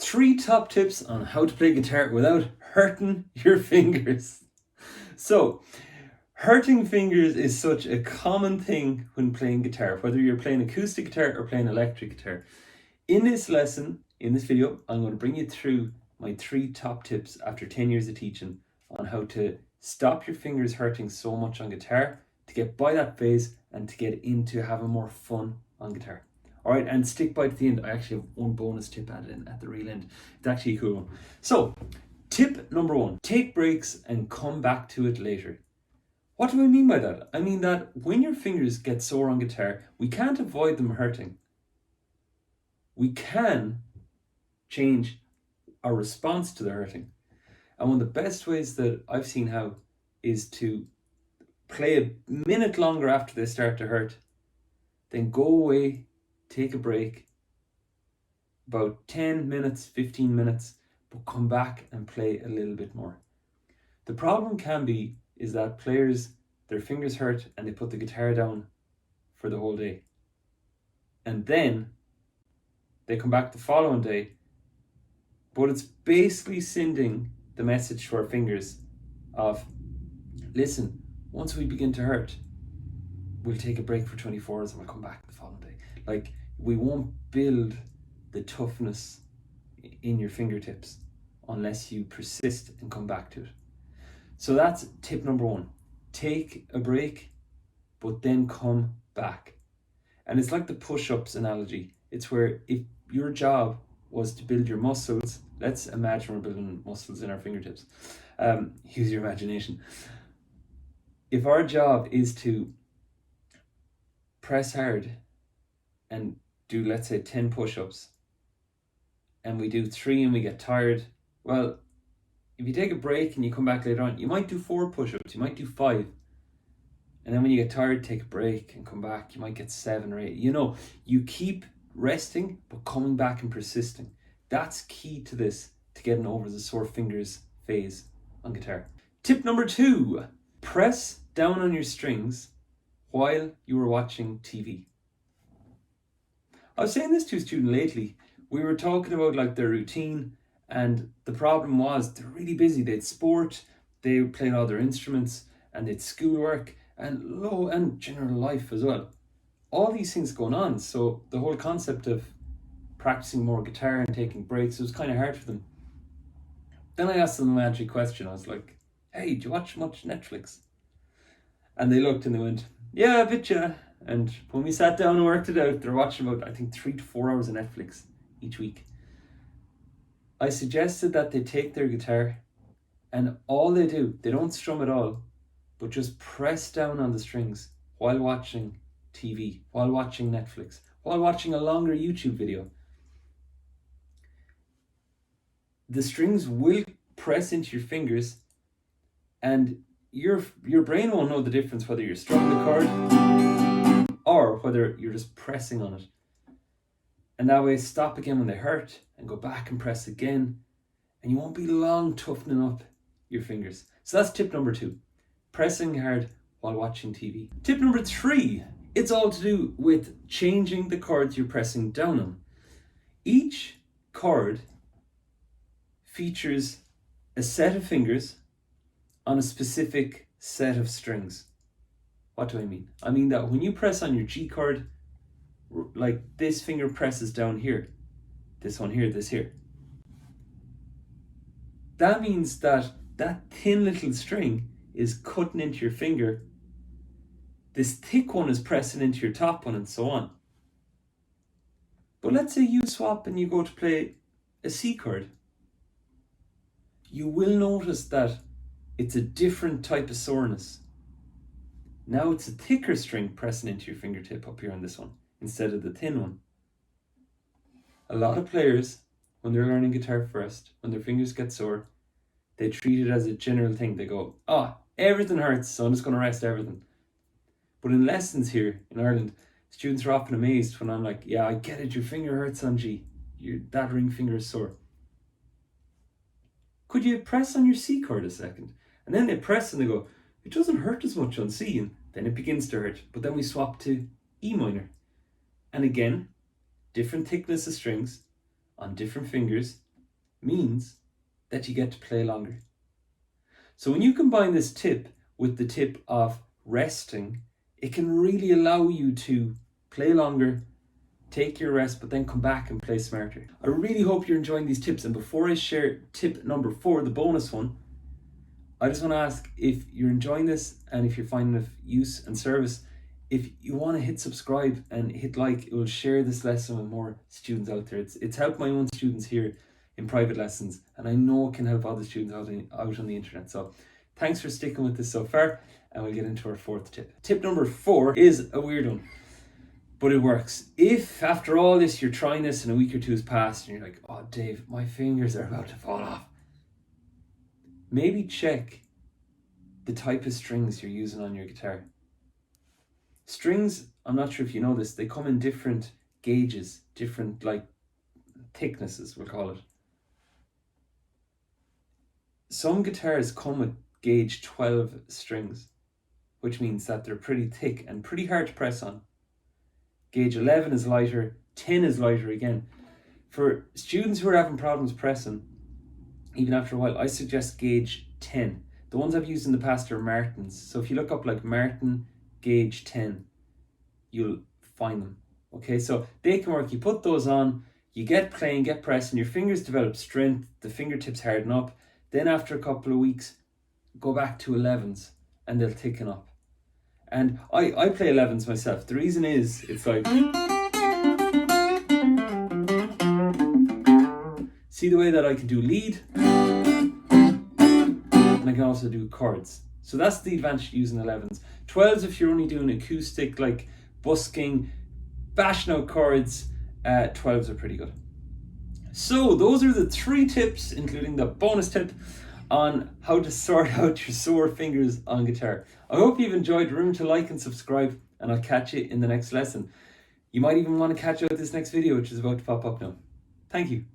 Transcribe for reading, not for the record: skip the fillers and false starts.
3 top tips on how to play guitar without hurting your fingers. So, hurting fingers is such a common thing when playing guitar, whether you're playing acoustic guitar or playing electric guitar. In this lesson, in this video, I'm going to bring you through my 3 top tips after 10 years of teaching on how to stop your fingers hurting so much on guitar, to get by that phase and to get into having more fun on guitar. All right, and stick by to the end. I actually have one bonus tip added in at the real end. It's actually a cool one. So, tip number 1, take breaks and come back to it later. What do I mean by that? I mean that when your fingers get sore on guitar, we can't avoid them hurting. We can change our response to the hurting. And one of the best ways that I've seen how is to play a minute longer after they start to hurt, then go away, take a break, about 10 minutes, 15 minutes, but come back and play a little bit more. The problem is that players, their fingers hurt and they put the guitar down for the whole day. And then they come back the following day, but it's basically sending the message to our fingers of, listen, once we begin to hurt, we'll take a break for 24 hours and we'll come back the following day. Like, we won't build the toughness in your fingertips unless you persist and come back to it. So that's tip number 1. Take a break, but then come back. And it's like the push-ups analogy. It's where if your job was to build your muscles, let's imagine we're building muscles in our fingertips. Use your imagination. If our job is to press hard and do, let's say, 10 push-ups, and we do 3 and we get tired, well, if you take a break and you come back later on, you might do 4 push-ups, you might do 5. And then when you get tired, take a break and come back, you might get 7 or 8. You know, you keep resting, but coming back and persisting. That's key to this, to getting over the sore fingers phase on guitar. Tip number 2, press down on your strings while you were watching TV. I was saying this to a student lately. We were talking about like their routine, and the problem was they're really busy. They'd sport, they were playing all their instruments, and they'd schoolwork and general life as well. All these things going on. So the whole concept of practicing more guitar and taking breaks was kind of hard for them. Then I asked them a magic question. I was like, hey, do you watch much Netflix? And they looked and they went, yeah, a bit, yeah. And when we sat down and worked it out, they're watching about, I think, 3 to 4 hours of Netflix each week. I suggested that they take their guitar and all they do, they don't strum at all, but just press down on the strings while watching TV, while watching Netflix, while watching a longer YouTube video. The strings will press into your fingers, and your brain won't know the difference whether you're strumming the chord or whether you're just pressing on it. And that way, stop again when they hurt and go back and press again, and you won't be long toughening up your fingers. So that's tip number 2, pressing hard while watching TV. Tip number 3, it's all to do with changing the chords you're pressing down on. Each chord features a set of fingers on a specific set of strings. What do I mean? I mean that when you press on your G chord, like this finger presses down here, this one here, this here. That means that thin little string is cutting into your finger. This thick one is pressing into your top one, and so on. But let's say you swap and you go to play a C chord. You will notice that it's a different type of soreness. Now it's a thicker string pressing into your fingertip up here on this one, instead of the thin one. A lot of players, when they're learning guitar first, when their fingers get sore, they treat it as a general thing. They go, everything hurts, so I'm just going to rest everything. But in lessons here in Ireland, students are often amazed when I'm like, yeah, I get it, your finger hurts on G. That ring finger is sore. Could you press on your C chord a second? And then they press and they go, it doesn't hurt as much on C, and then it begins to hurt. But then we swap to E minor. And again, different thickness of strings on different fingers, means that you get to play longer. So when you combine this tip with the tip of resting, it can really allow you to play longer, take your rest, but then come back and play smarter. I really hope you're enjoying these tips. And before I share tip number 4, the bonus one, I just want to ask if you're enjoying this and if you're finding it of use and service, if you want to hit subscribe and hit like, it will share this lesson with more students out there. It's helped my own students here in private lessons, and I know it can help other students out on the internet. So thanks for sticking with this so far, and we'll get into our 4th tip. Tip number 4 is a weird one, but it works. If after all this you're trying this and a week or 2 has passed and you're like, oh Dave, my fingers are about to fall off, maybe check the type of strings you're using on your guitar. Strings, I'm not sure if you know this, they come in different gauges, different thicknesses, we'll call it. Some guitars come with gauge 12 strings, which means that they're pretty thick and pretty hard to press on. Gauge 11 is lighter, 10 is lighter again. For students who are having problems pressing, even after a while, I suggest gauge 10. The ones I've used in the past are Martins. So if you look up like Martin gauge 10, you'll find them. Okay, so they can work. You put those on, you get playing, get pressing, your fingers develop strength, the fingertips harden up. Then after a couple of weeks, go back to 11s and they'll thicken up. And I play 11s myself. The reason is, it's like, see the way that I can do lead, and I can also do chords. So that's the advantage of using 11s. 12s, if you're only doing acoustic, like busking, bashing out chords, 12s are pretty good. So those are the 3 tips, including the bonus tip, on how to sort out your sore fingers on guitar. I hope you've enjoyed. Remember to like and subscribe, and I'll catch you in the next lesson. You might even want to catch out this next video, which is about to pop up now. Thank you.